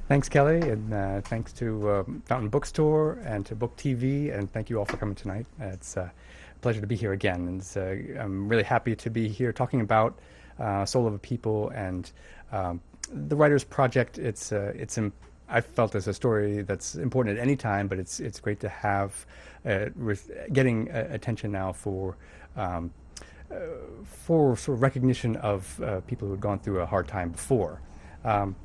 Thanks, Kelly, and thanks to Fountain Bookstore and to BookTV, and thank you all for coming tonight. It's a pleasure to be here again, and I'm really happy to be here talking about Soul of a People and the Writers Project. I felt it's a story that's important at any time, but it's great to have getting attention now um, for sort of recognition of people who had gone through a hard time before. Um,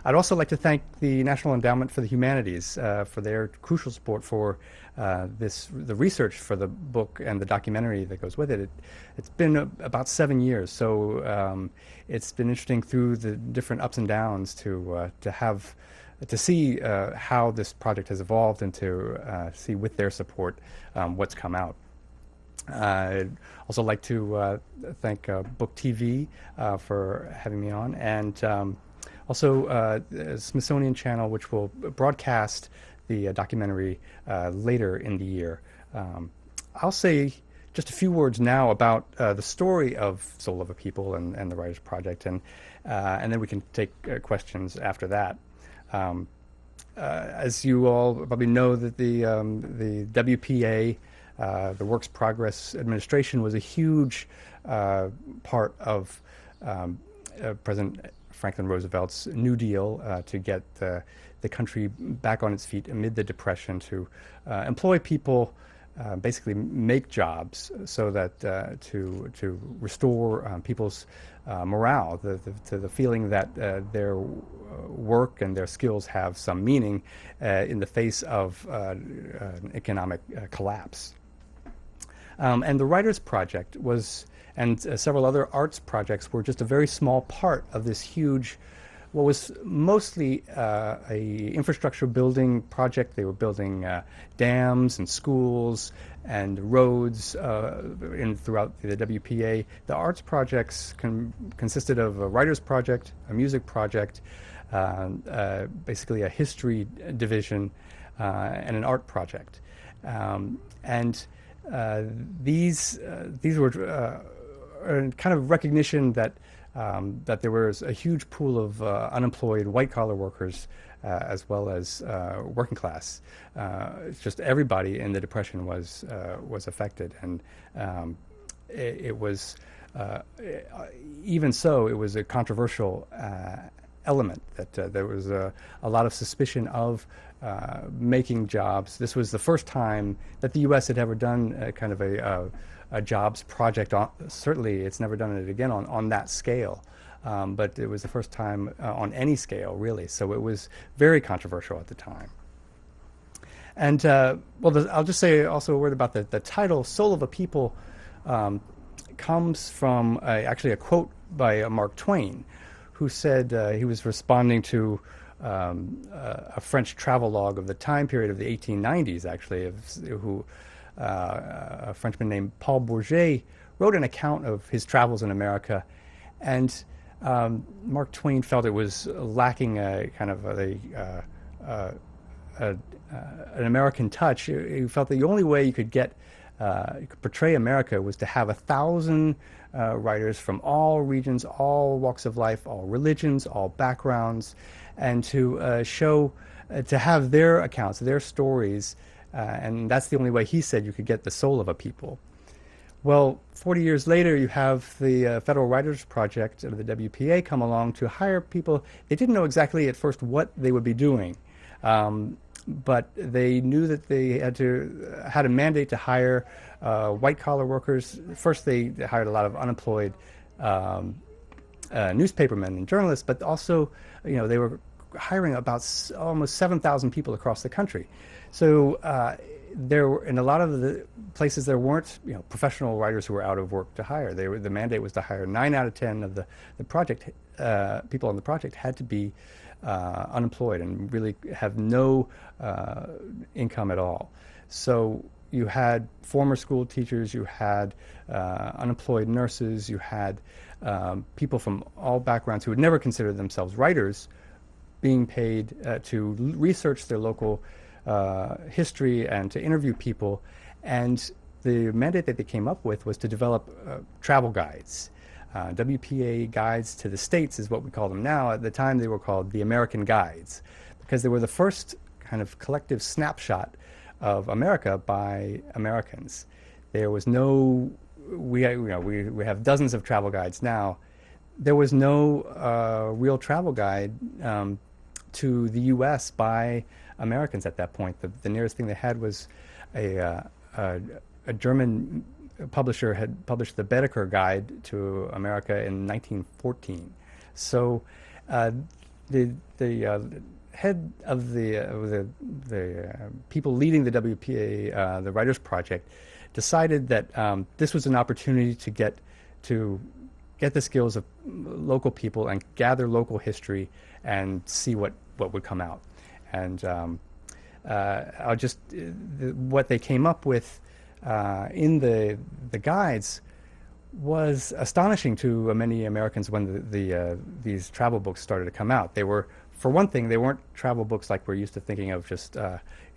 I'd also like to thank the National Endowment for the Humanities for their crucial support for the research for the book and the documentary that goes with it. It's been about 7 years, so it's been interesting through the different ups and downs to see how this project has evolved and to see with their support what's come out. I'd also like to thank BookTV for having me on, and also Smithsonian Channel, which will broadcast the documentary later in the year. I'll say just a few words now about the story of Soul of a People and the Writers Project, and then we can take questions after that. As you all probably know, that the WPA, the Works Progress Administration, was a huge part of President Franklin Roosevelt's New Deal to get the country back on its feet amid the Depression, to employ people, basically make jobs so that to restore people's morale, to the feeling that their work and their skills have some meaning in the face of an economic collapse. And the Writers Project and several other arts projects were just a very small part of this huge, what was mostly a infrastructure building project. They were building dams and schools and roads throughout the WPA. The arts projects consisted of a writers project, a music project, basically a history division, and an art project. And these were kind of recognition that there was a huge pool of unemployed white-collar workers as well as working class. It's just everybody in the Depression was affected, and it was even so, it was a controversial element that there was a lot of suspicion of making jobs. This was the first time that the U.S. had ever done kind of a jobs project. Certainly, it's never done it again on that scale, but it was the first time on any scale, really. So it was very controversial at the time. And I'll just say also a word about the title. Soul of a People comes from actually a quote by Mark Twain, who said he was responding to a French travelogue of the time period of the 1890s, actually, a Frenchman named Paul Bourget wrote an account of his travels in America, and Mark Twain felt it was lacking a kind of an American touch. He felt the only way you could portray America was to have 1,000 writers from all regions, all walks of life, all religions, all backgrounds, and to have their accounts, their stories, and that's the only way, he said, you could get the soul of a people. Well, 40 years later, you have the Federal Writers Project, or the WPA, come along to hire people. They didn't know exactly at first what they would be doing, but they knew that they had a mandate to hire white-collar workers. First, they hired a lot of unemployed newspapermen and journalists, but also, they were hiring about almost 7,000 people across the country. So there were, in a lot of the places, there weren't professional writers who were out of work to hire. The mandate was to hire 9 out of 10 of the project people on the project had to be unemployed and really have no income at all. So you had former school teachers, you had unemployed nurses, you had people from all backgrounds who would never consider themselves writers being paid to research their local history and to interview people. And the mandate that they came up with was to develop travel guides. WPA Guides to the States is what we call them now. At the time, they were called the American Guides, because they were the first kind of collective snapshot of America by Americans. There was no, we have dozens of travel guides now. There was no real travel guide to the U.S. by Americans at that point. The nearest thing they had was a German publisher had published the Baedeker Guide to America in 1914. So the head of the people leading the WPA, the Writers Project, decided that this was an opportunity to get the skills of local people and gather local history and see what would come out. And what they came up with in the guides was astonishing to many Americans when these travel books started to come out. They were, for one thing, they weren't travel books like we're used to thinking of, just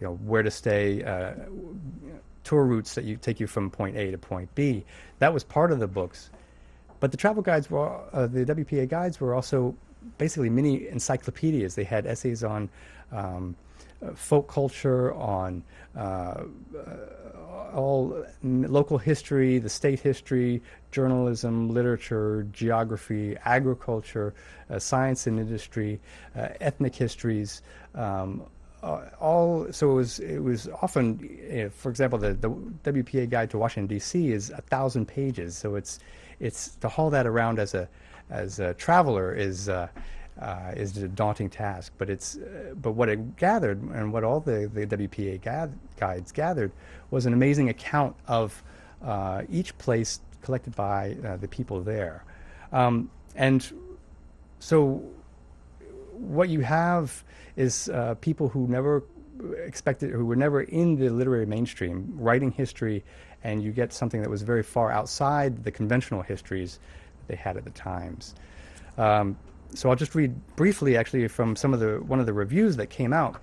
where to stay, tour routes that take you from point A to point B. That was part of the books. But the travel guides were, the WPA guides were also basically mini encyclopedias. They had essays on folk culture, on all local history, the state history, journalism, literature, geography, agriculture, science and industry, ethnic histories, so it was often, for example, the WPA Guide to Washington D.C. is 1,000 pages. So it's to haul that around as a traveler is a daunting task. But what it gathered, and what all the WPA guides gathered, was an amazing account of each place collected by the people there. And so what you have is people who never expected, who were never in the literary mainstream, writing history, and you get something that was very far outside the conventional histories that they had at the times. So I'll just read briefly, actually, from one of the reviews that came out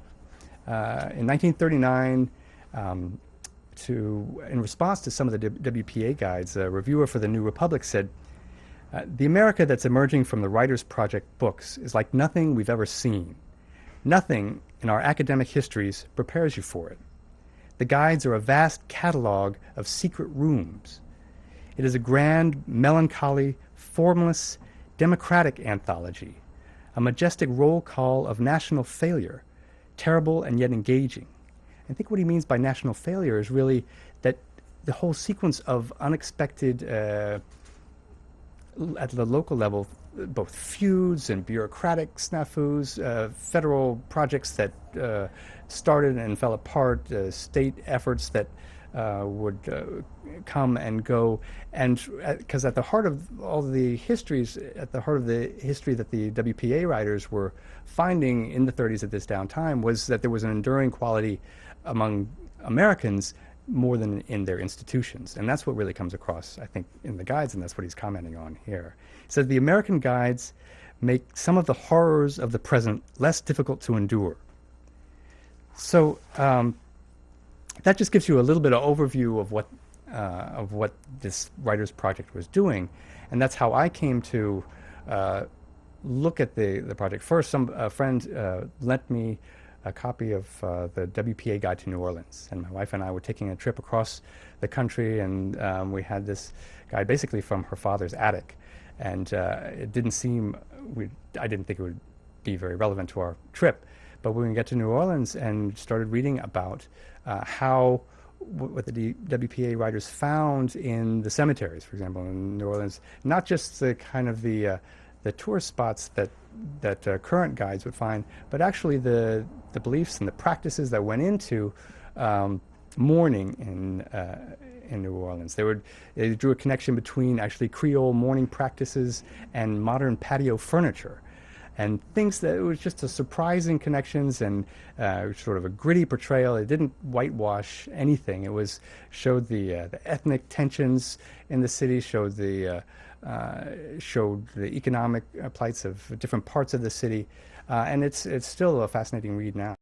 in 1939. In response to some of the WPA guides, a reviewer for the New Republic said, "The America that's emerging from the Writers Project books is like nothing we've ever seen. Nothing in our academic histories prepares you for it. The guides are a vast catalog of secret rooms. It is a grand, melancholy, formless, democratic anthology, a majestic roll call of national failure, terrible and yet engaging." I think what he means by national failure is really that the whole sequence of unexpected, at the local level, both feuds and bureaucratic snafus, federal projects that started and fell apart, state efforts that would come and go, and because at the heart of all the histories, at the heart of the history that the WPA writers were finding in the 30s at this downtime, was that there was an enduring quality among Americans more than in their institutions. And that's what really comes across, I think, in the guides, and that's what he's commenting on here. He says, "The American guides make some of the horrors of the present less difficult to endure." So that just gives you a little bit of overview of what this Writers Project was doing, and that's how I came to look at the project. First, a friend lent me a copy of the WPA Guide to New Orleans, and my wife and I were taking a trip across the country, and we had this guide basically from her father's attic, and it didn't seem, I didn't think it would be very relevant to our trip. But when we got to New Orleans and started reading about what the WPA writers found in the cemeteries, for example, in New Orleans, not just the kind of the tourist spots that current guides would find, but actually the beliefs and the practices that went into mourning in New Orleans. They drew a connection between actually Creole mourning practices and modern patio furniture, and things that it was just a surprising connections, and sort of a gritty portrayal. It didn't whitewash anything. It showed the ethnic tensions in the city, showed the economic plights of different parts of the city, and it's still a fascinating read now.